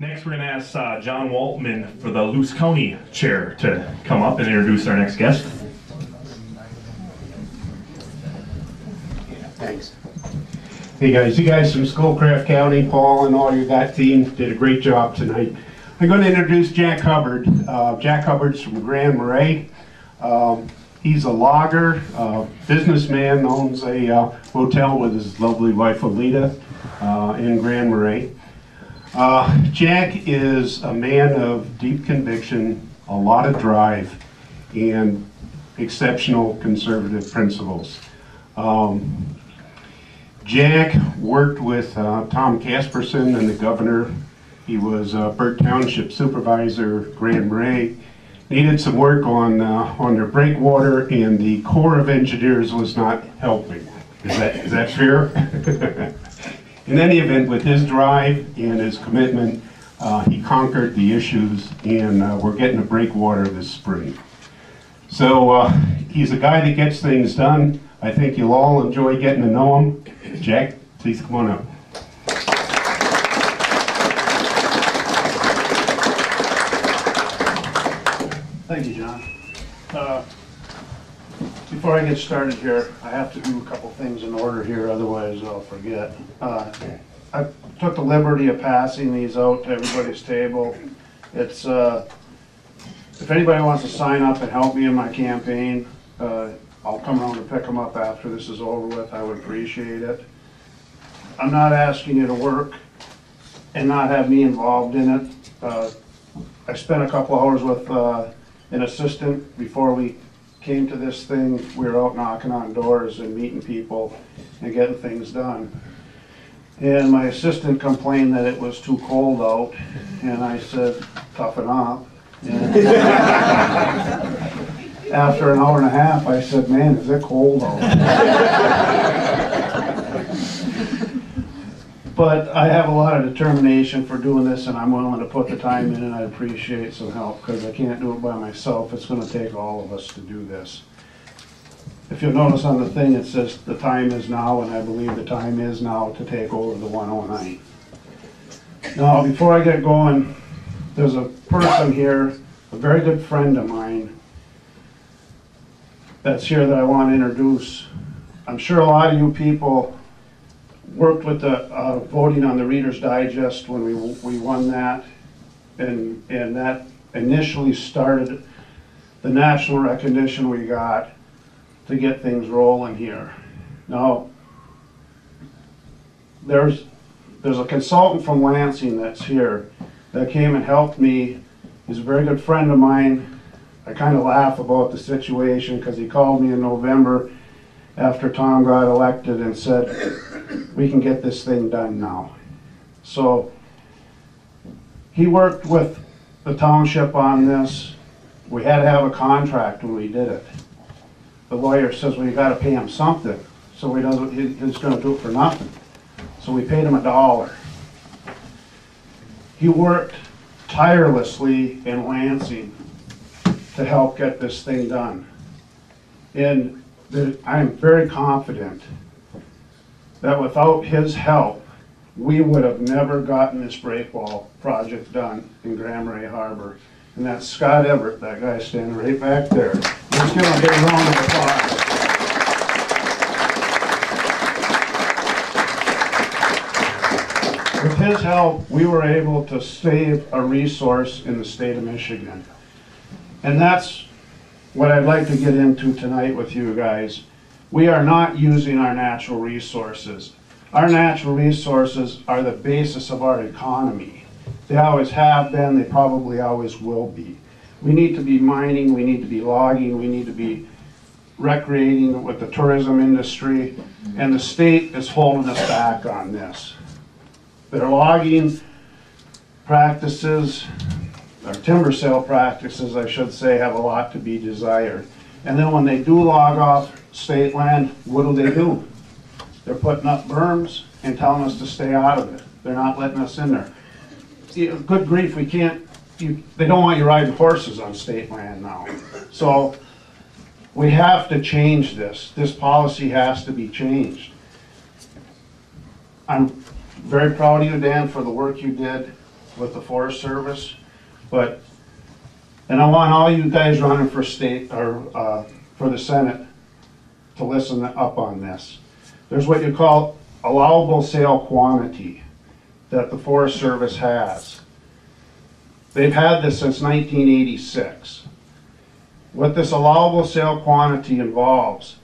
Next, we're going to ask John Waltman for the Luce County Chair to come up and introduce our next guest. Thanks. Hey guys, you guys from Schoolcraft County, Paul and all your that team did a great job tonight. I'm going to introduce Jack Hubbard. Jack Hubbard's from Grand Marais. He's a logger, businessman, owns a hotel with his lovely wife Alita in Grand Marais. Jack is a man of deep conviction, a lot of drive, and exceptional conservative principles. Jack worked with Tom Casperson and the governor. He was Burt Township supervisor, Grand Marais. Needed some work on their breakwater, and the Corps of Engineers was not helping. Is that fair? In any event, with his drive and his commitment, he conquered the issues, and we're getting a breakwater this spring. So he's a guy that gets things done. I think you'll all enjoy getting to know him. Jack, please come on up. Thank you, John. Before I get started here, I have to do a couple things in order here, otherwise I'll forget. I took the liberty of passing these out to everybody's table. It's if anybody wants to sign up and help me in my campaign, I'll come around and pick them up after this is over with. I would appreciate it. I'm not asking you to work and not have me involved in it. I spent a couple hours with an assistant before we came to this thing. We were out knocking on doors and meeting people and getting things done. And my assistant complained that it was too cold out, and I said, toughen up. And after an hour and a half, I said, man, is it cold out? But I have a lot of determination for doing this, and I'm willing to put the time in, and I appreciate some help because I can't do it by myself. It's going to take all of us to do this. If you'll notice on the thing, it says the time is now, and I believe the time is now to take over the 109. Now, before I get going, there's a person here, a very good friend of mine, that's here that I want to introduce. I'm sure a lot of you people worked with the voting on the Reader's Digest when we won that, and that initially started the national recognition we got to get things rolling here. Now, there's a consultant from Lansing that's here that came and helped me. He's a very good friend of mine. I kind of laugh about the situation because he called me in November after Tom got elected and said, we can get this thing done now. So he worked with the township on this. We had to have a contract when we did it. The lawyer says, well, you got to pay him something. So he's going to do it for nothing. So we paid him $1. He worked tirelessly in Lansing to help get this thing done. And I'm very confident that without his help, we would have never gotten this breakwall project done in Grand Marais Harbor. And that's Scott Everett, that guy standing right back there. Let's give him a big round of applause. With his help, we were able to save a resource in the state of Michigan. And that's what I'd like to get into tonight with you guys. We are not using our natural resources. Our natural resources are the basis of our economy. They always have been, they probably always will be. We need to be mining, we need to be logging, we need to be recreating with the tourism industry, and the state is holding us back on this. Their logging practices, or timber sale practices, I should say, have a lot to be desired. And then when they do log off state land, what do? They're putting up berms and telling us to stay out of it. They're not letting us in there. Good grief, we can't, they don't want you riding horses on state land now. So we have to change this. This policy has to be changed. I'm very proud of you, Dan, for the work you did. with the Forest Service, and I want all you guys running for state, or for the Senate, to listen up on this. There's what you call allowable sale quantity that the Forest Service has. They've had this since 1986. What this allowable sale quantity involves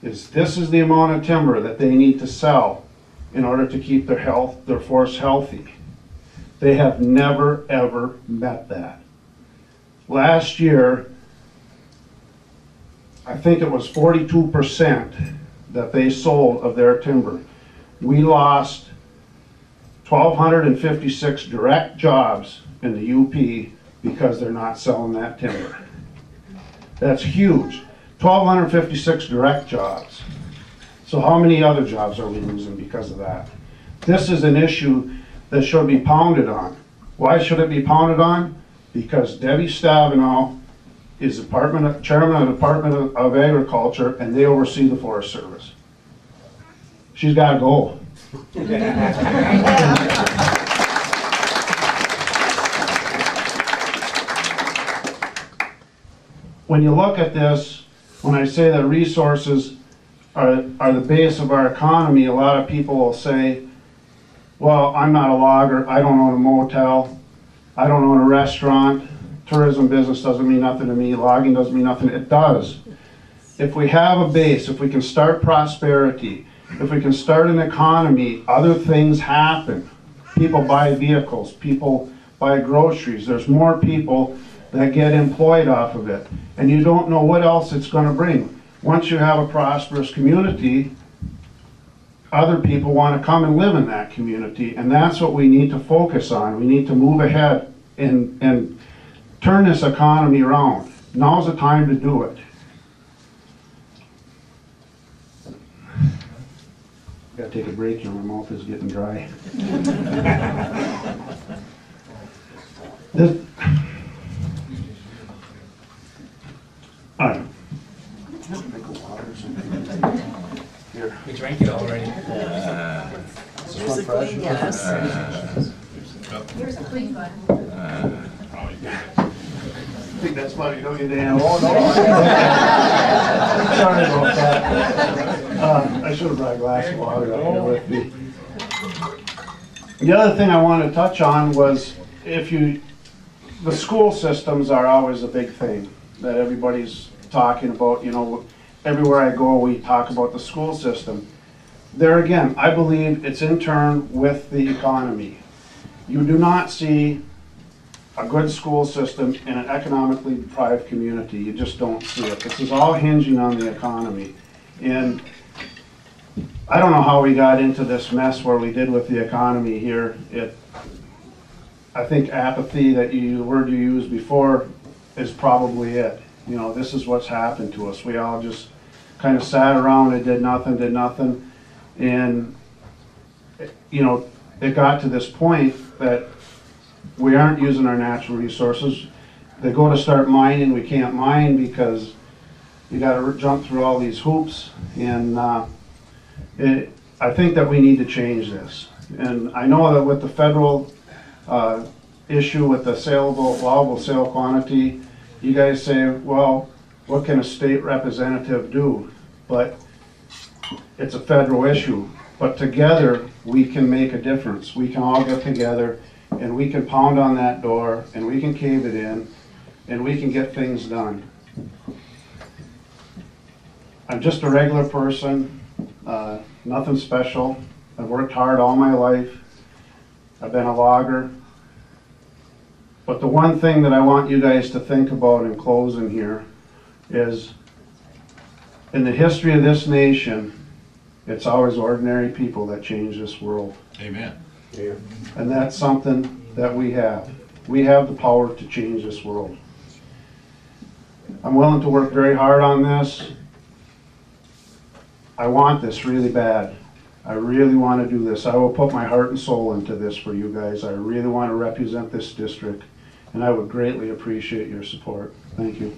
is this is the amount of timber that they need to sell in order to keep their forest healthy. They have never ever met that. Last year, I think it was 42% that they sold of their timber. We lost 1,256 direct jobs in the UP because they're not selling that timber. That's huge. 1,256 direct jobs. So how many other jobs are we losing because of that? This is an issue that should be pounded on. Why should it be pounded on? Because Debbie Stabenow is chairman of the Department of Agriculture, and they oversee the Forest Service. She's got to go. When you look at this, when I say that resources are the base of our economy, a lot of people will say, well, I'm not a logger, I don't own a motel, I don't own a restaurant, tourism business doesn't mean nothing to me, logging doesn't mean nothing. It does. If we have a base, if we can start prosperity, if we can start an economy, other things happen. People buy vehicles, people buy groceries, there's more people that get employed off of it. And you don't know what else it's going to bring. Once you have a prosperous community, other people want to come and live in that community, and that's what we need to focus on. We need to move ahead and turn this economy around. Now's the time to do it. Gotta take a break here, my mouth is getting dry. Here. We drank it already. Here's a clean glass. Here's a clean one. I think that's funny, don't you, Dan? Oh, no. Sorry about that. I should have brought a glass of water up here with me. The other thing I want to touch on was the school systems are always a big thing that everybody's talking about. You know, everywhere I go, we talk about the school system. There again, I believe it's in turn with the economy. You do not see a good school system in an economically deprived community. You just don't see it. This is all hinging on the economy. And I don't know how we got into this mess where we did with the economy here. I think apathy, the word you used before, is probably it. You know, this is what's happened to us. We all just kind of sat around and did nothing. And, you know, it got to this point that we aren't using our natural resources. They go to start mining, we can't mine because you got to jump through all these hoops. And I think that we need to change this. And I know that with the federal issue with the allowable sale quantity, you guys say, well, what can a state representative do? But it's a federal issue. But together, we can make a difference. We can all get together and we can pound on that door and we can cave it in and we can get things done. I'm just a regular person, nothing special. I've worked hard all my life. I've been a logger. But the one thing that I want you guys to think about in closing here is, in the history of this nation, it's always ordinary people that change this world. Amen. Yeah. And that's something that we have. We have the power to change this world. I'm willing to work very hard on this. I want this really bad. I really want to do this. I will put my heart and soul into this for you guys. I really want to represent this district, and I would greatly appreciate your support. Thank you.